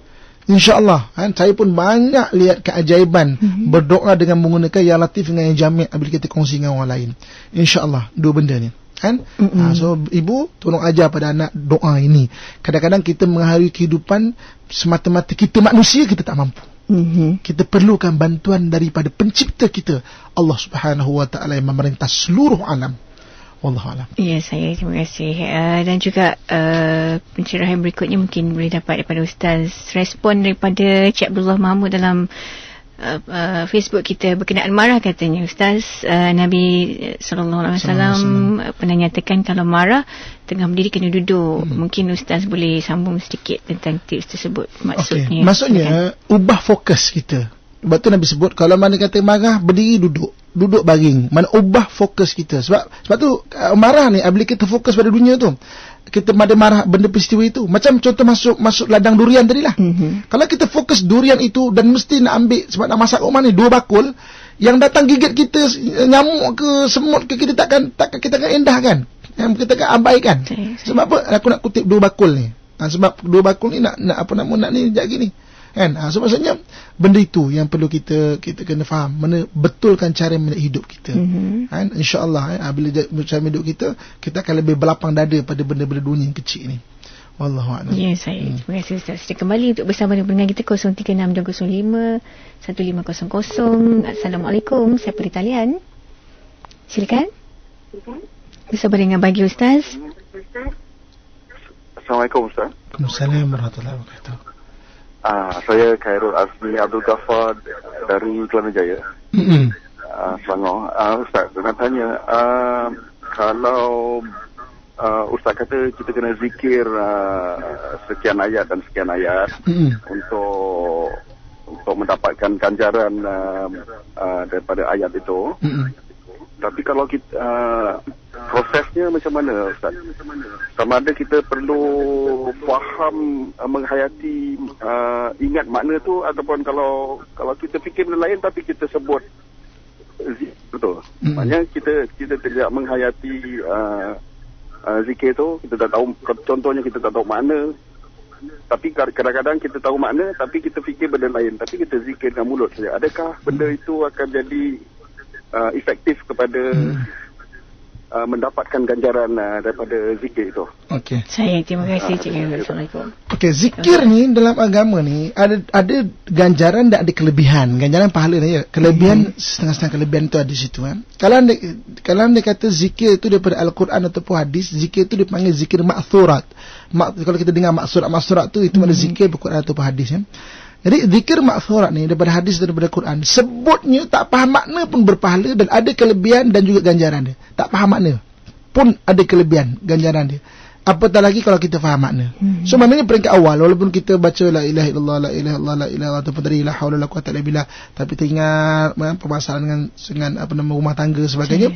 InsyaAllah saya pun banyak lihat keajaiban berdoa dengan menggunakan ya latif dengan ya jami' bila kita kongsi dengan orang lain. InsyaAllah dua benda ni kan. So ibu tolong ajar pada anak doa ini. Kadang-kadang kita mengakhiri kehidupan semata-mata kita manusia, kita tak mampu. Kita perlukan bantuan daripada pencipta kita, Allah Subhanahu Wa Taala yang memerintah seluruh alam. Wallahualam. Ya, saya terima kasih. Dan juga pencerahan berikutnya mungkin boleh dapat daripada Ustaz. Respon daripada Cik Abdullah Mahmud dalam Facebook kita berkenaan marah, katanya Ustaz, Nabi SAW pernah nyatakan kalau marah tengah berdiri kena duduk. Mungkin Ustaz boleh sambung sedikit tentang tips tersebut. Maksudnya ubah fokus kita. Sebab tu Nabi sebut, kalau mana kata marah, berdiri duduk baring. Mana ubah fokus kita. Sebab tu marah ni, bila kita fokus pada dunia tu, kita ada marah benda peristiwa itu. Macam contoh masuk ladang durian tadilah. Kalau kita fokus durian itu dan mesti nak ambil, sebab nak masak rumah ni 2 bakul, yang datang gigit kita, nyamuk ke semut ke, kita takkan kita akan endahkan. Yang kita akan abaikan. Sebab apa? Aku nak kutip 2 bakul ni. Sebab 2 bakul ni nak ni sekejap gini. Kan? So maksudnya benda itu yang perlu kita kena faham, mana betulkan cara menilai hidup kita. Kan? InsyaAllah bila cara hidup kita akan lebih berlapang dada pada benda-benda dunia yang kecil ni. Wallahualam. Ya, saya terima kasih Ustaz. Kita kembali untuk bersama dengan kita 0362051500. Assalamualaikum, saya pilih talian. Silakan. Bersama dengan bagi Ustaz. Assalamualaikum Ustaz. Waalaikumsalam warahmatullahi wabarakatuh. Saya Khairul Azmi Abdul Ghaffar dari Kelana Jaya. Selangor. Ustaz, nak tanya, kalau Ustaz kata kita kena zikir sekian ayat dan sekian ayat untuk mendapatkan ganjaran daripada ayat itu. Tapi kalau kita prosesnya macam mana Ustaz? Sama ada kita perlu faham, menghayati, ingat makna tu, ataupun kalau kita fikir benda lain tapi kita sebut betul. Maknanya kita tidak menghayati zikir tu, kita tak tahu, contohnya kita tak tahu makna. Tapi kadang-kadang kita tahu makna tapi kita fikir benda lain, tapi kita zikir dengan mulut saja. Adakah benda itu akan jadi efektif kepada mendapatkan ganjaran daripada zikir itu? Okey. Saya terima kasih Cikgu. Assalamualaikum. Okey, zikir ni dalam agama ni ada ganjaran dan ada kelebihan. Ganjaran pahala ni ya. Kelebihan setengah-setengah kelebihan tu ada di situ kan. Kalau anda kata zikir itu daripada Al-Quran ataupun hadis, zikir itu dipanggil zikir ma'thurat. Kalau kita dengar ma'thurat tu itu mana zikir Al-Quran ataupun hadis kan. Jadi zikir ma'thurat ni daripada hadis dan daripada Quran, sebutnya tak faham makna pun berpahala dan ada kelebihan dan juga ganjaran dia. Tak faham makna pun ada kelebihan ganjaran dia. Apatah lagi kalau kita faham makna. So maknanya peringkat awal, walaupun kita baca la ilaha illallah, la ilaha illallah, la ilaha illallah, ataupun tadi la haula wala quwwata illa billah, tapi teringat permasalahan dengan rumah tangga sebagainya,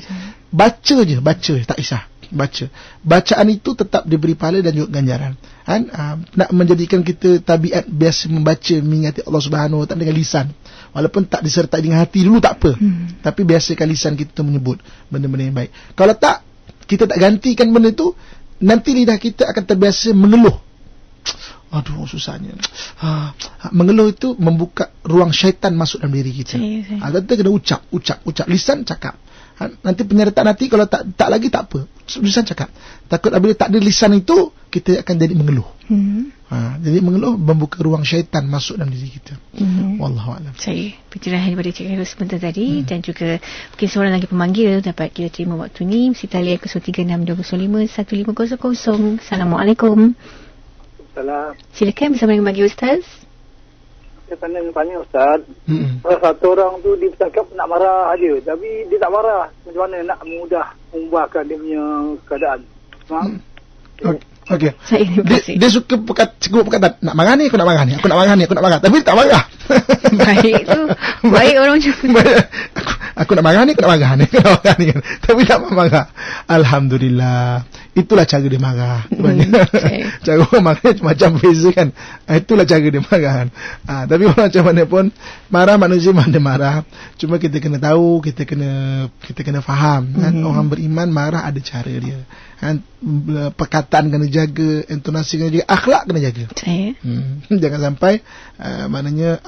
baca je, tak kisah. Bacaan itu tetap diberi pahala dan juga ganjaran. Kan? Nak menjadikan kita tabiat biasa membaca, mengingati Allah Subhanahu Wa Taala dengan lisan, walaupun tak disertai dengan hati dulu tak apa, tapi biasakan lisan kita menyebut benda-benda yang baik. Kalau tak, kita tak gantikan benda itu, nanti lidah kita akan terbiasa mengeluh. Aduh, susahnya. Mengeluh itu membuka ruang syaitan masuk dalam diri kita. Kita kena ucap, lisan cakap. Nanti penyertaan hati, kalau tak lagi tak apa, lisan cakap. Takut apabila tak ada lisan itu, kita akan jadi mengeluh. Jadi mengeluh membuka ruang syaitan masuk dalam diri kita. Wallahualam. Saya pencerahan daripada Cik Khairul sebentar tadi, dan juga mungkin seorang lagi pemanggil dapat kita terima waktu ni. Mesti talian ke 0362051500. Assalamualaikum. Salam. Silakan bersama dengan bagi Ustaz. Saya tanya Ustaz, satu orang tu dia bercakap nak marah aja, tapi dia tak marah. Macam mana nak mengubahkan dia punya keadaan? Okey. Dia suka perkataan nak marah ni, aku nak marah, tapi tak marah. Baik tu. Baik orang macam aku nak marah ni, tapi tak marah. Alhamdulillah. Itulah cara dia marah. Cara orang marah macam beza kan. Itulah cara dia marah kan. Tapi macam mana pun, marah manusia mana marah. Cuma kita kena tahu, kita kena faham kan. Orang beriman marah ada cara dia kan. Perkataan kena jaga, intonasi kena jaga, akhlak kena jaga. Jangan sampai maknanya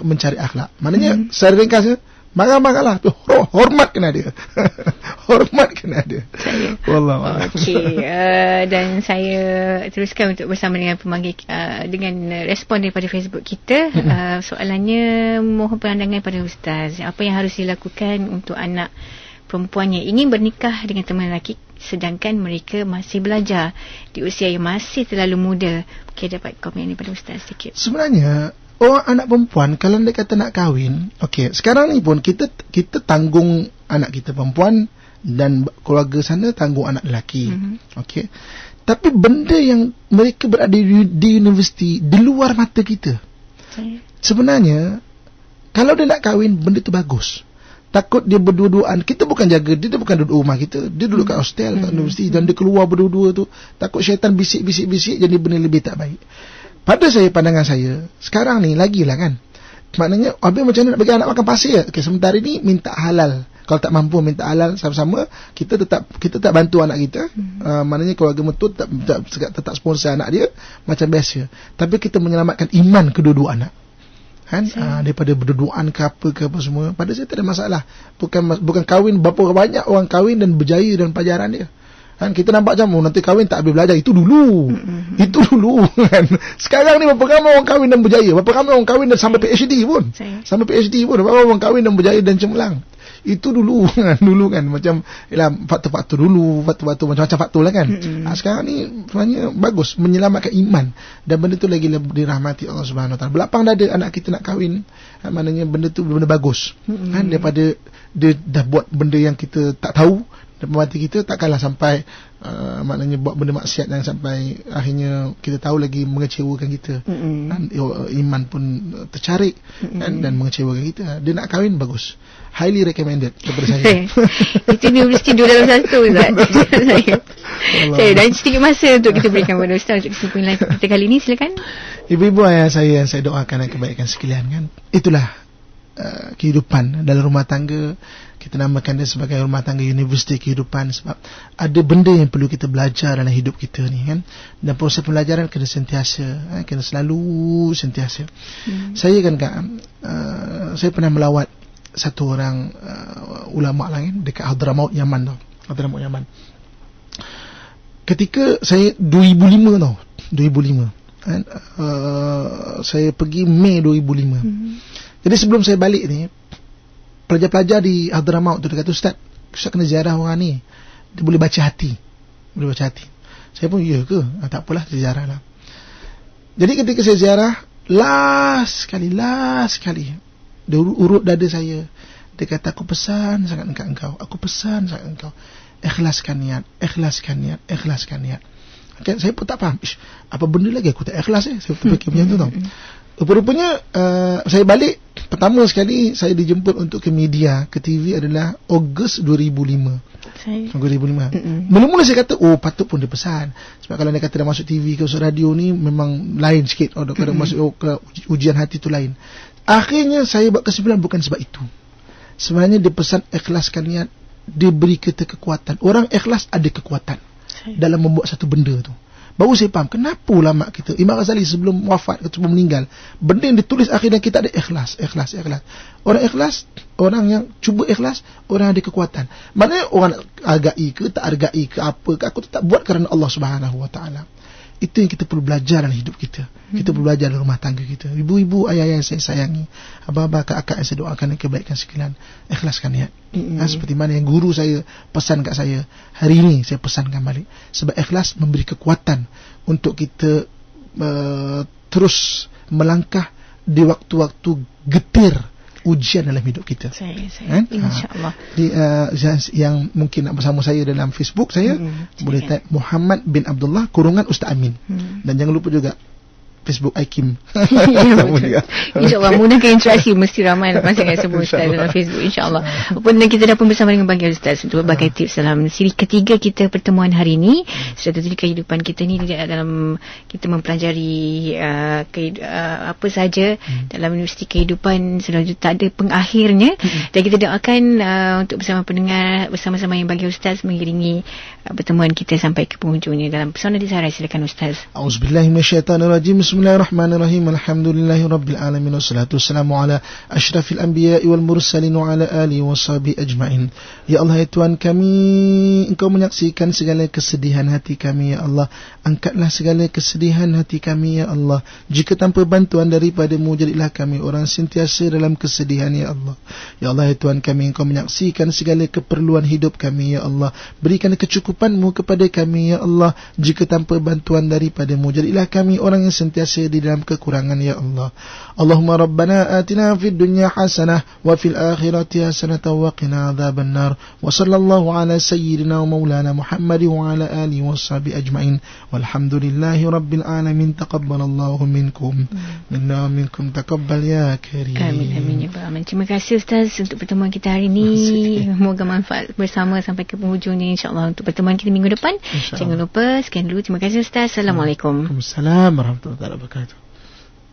mencari akhlak. Maknanya secara ringkasnya, marah-marahlah tu, hormat kena ada. Hormat kena ada. Wallah. Okey, dan saya teruskan untuk bersama dengan pemanggil dengan respon daripada Facebook kita. Soalannya, mohon pandangan pada Ustaz, apa yang harus dilakukan untuk anak perempuan yang ingin bernikah dengan teman lelaki sedangkan mereka masih belajar di usia yang masih terlalu muda? Mungkin dapat komen daripada Ustaz sikit. Sebenarnya orang anak perempuan, kalau dia kata nak kahwin, okey, sekarang ni pun kita tanggung anak kita perempuan, dan keluarga sana tanggung anak lelaki. Okey. Tapi benda yang mereka berada di universiti, di luar mata kita. Sebenarnya Kalau dia nak kahwin, benda tu bagus. Takut dia berdua-duaan. Kita bukan jaga, dia bukan duduk rumah kita. Dia duduk kat hostel, kat universiti. Dan dia keluar berdua-dua tu. Takut syaitan bisik-bisik-bisik, jadi benda lebih tak baik. Pada saya, pandangan saya, sekarang ni, lagilah kan. Maknanya, habis macam mana nak bagi anak makan pasir? Okay, sementara ni, minta halal. Kalau tak mampu minta halal sama-sama, kita tak bantu anak kita. Maknanya keluarga mentua tetap sponsor anak dia macam biasa. Tapi kita menyelamatkan iman kedua-dua anak. Kan? Daripada berduaan ke apa semua. Pada saya tak ada masalah. Bukan kahwin, berapa banyak orang kahwin dan berjaya dalam pelajaran dia. Kan? Kita nampak macam nanti kahwin tak habis belajar. Itu dulu. Itu dulu. Kan? Sekarang ni berapa ramai orang kahwin dan berjaya. Berapa ramai orang kahwin dan sampai PhD pun. Sampai PhD pun. Berapa orang kahwin dan berjaya dan cemerlang. Itu dulu kan macam faktor-faktor dulu, faktor-faktor macam-macam faktor lah kan. Sekarang ni sebenarnya bagus menyelamatkan iman, dan benda tu lagi dirahmati Allah Subhanahu Wa Taala. Berlapang dada anak kita nak kahwin, maknanya benda tu benda bagus. Kan, daripada dia dah buat benda yang kita tak tahu, dan pemati kita takkanlah sampai maknanya buat benda maksiat yang sampai akhirnya kita tahu lagi mengecewakan kita. Kan, iman pun tercarik kan, dan mengecewakan kita. Dia nak kahwin, bagus, highly recommended daripada saya. Itu universiti 2 dalam 1 Ustaz. Dan sedikit masa untuk kita berikan kepada Ustaz untuk kesimpulan kita kali ini. Silakan. Ibu-ibu ayah saya yang saya doakan kebaikan sekalian kan. Itulah kehidupan dalam rumah tangga. Kita namakan dia sebagai rumah tangga universiti kehidupan, sebab ada benda yang perlu kita belajar dalam hidup kita ni kan. Dan proses pembelajaran kena sentiasa, kena selalu sentiasa. Saya kan saya pernah melawat satu orang ulama lah kan, dekat Hadramaut Yaman tau. Hadramaut Yaman. Ketika saya 2005 tau, 2005 kan, saya pergi Mei 2005. Jadi sebelum saya balik ni, pelajar-pelajar di Hadramaut tu dia kata, Ustaz kena ziarah orang ni, dia boleh baca hati. Boleh baca hati. Saya pun, ya ke? Tak apalah, saya ziarah lah. Jadi ketika saya ziarah, last sekali dia urut dada saya. Dia kata, aku pesan sangat engkau. Aku pesan sangat engkau. Ikhlaskan niat. Okay, saya pun tak faham. Apa benda lagi aku tak ikhlas Saya fikir macam tu tau. Rupanya saya balik, pertama sekali saya dijemput untuk ke media, ke TV adalah Ogos 2005. Mula-mula saya kata, patut pun dia pesan. Sebab kalau dia kata dah masuk TV ke masuk radio ni, memang lain sikit. Kalau masuk ke ujian hati tu lain. Akhirnya saya buat kesimpulan bukan sebab itu. Sebenarnya dia pesan ikhlaskan niat, dia beri kita kekuatan. Orang ikhlas ada kekuatan dalam membuat satu benda tu. Baru saya faham kenapa ulama kita, Imam Ghazali sebelum wafat, sebelum meninggal, benda yang ditulis akhirnya kita ada ikhlas. Orang ikhlas, orang yang cuba ikhlas, orang ada kekuatan. Maknanya orang hargai ke tak hargai ke apa ke, aku tetap buat kerana Allah Subhanahu Wa Taala. Itu yang kita perlu belajar dalam hidup kita. Kita perlu belajar dalam rumah tangga kita. Ibu-ibu, ayah yang saya sayangi, abah-abah, kakak yang saya doakan kebaikan sekalian, ikhlaskan niat. Seperti mana yang guru saya pesan kat saya, hari ini saya pesankan balik. Sebab ikhlas memberi kekuatan untuk kita terus melangkah di waktu-waktu getir ujian dalam hidup kita. InsyaAllah. Yang mungkin nak bersama saya dalam Facebook saya, boleh type Muhammad bin Abdullah / Ustaz Amin. Dan jangan lupa juga Facebook Aikim. InsyaAllah mudahkan interaksi. Mesti ramai masih akan sebut Ustaz dalam Facebook, InsyaAllah. Apapun kita dah pun bersama dengan Bagi Ustaz untuk berbagai tips dalam siri ketiga kita pertemuan hari ini. Sudah tentu kehidupan kita ni dalam kita mempelajari apa saja dalam universiti kehidupan, selanjutnya tak ada pengakhirnya. Dan kita doakan untuk bersama pendengar, bersama-sama yang Bagi Ustaz mengiringi pertemuan kita sampai ke penghujungnya. Dalam Pesona Disara, silakan Ustaz. Auzubillahi minasyaitanirrajim. Bismillahirrahmanirrahim. Alhamdulillahirabbil alamin wassalatu wassalamu ala asyrafil anbiya'i wal mursalin wa ala alihi washabihi ajmain. Ya Allah, ya Tuhan kami, Engkau menyaksikan segala kesedihan hati kami, ya Allah. Angkatlah segala kesedihan hati kami, ya Allah. Jika tanpa bantuan daripada-Mu, jadilah kami orang sentiasa dalam kesedihan, ya Allah. Ya Allah, ya Tuhan kami, Engkau menyaksikan segala keperluan hidup kami, ya Allah. Berikan kecukupan kekupanmu kepada kami, ya Allah. Jika tanpa bantuan daripadamu, jadilah kami orang yang sentiasa di dalam kekurangan, ya Allah. Allahumma rabbana atina fid dunya hasanah wa fil akhirati hasanah wa qina adzaban nar. Wa sallallahu ala sayyidina wa maulana Muhammad wa ala alihi wa sahbihi ajma'in. Walhamdulillahi rabbil alamin. Taqabbalallahu minkum minna minkum taqabbal ya karim. Amin ya Amin. Terima kasih Ustaz untuk pertemuan kita hari ini. Semoga manfaat bersama sampai ke penghujungnya, insya-Allah. Untuk pertemuan kita minggu depan, jangan lupa scan dulu. Terima kasih Ustaz. Assalamualaikum. Waalaikumsalam warahmatullahi wabarakatuh.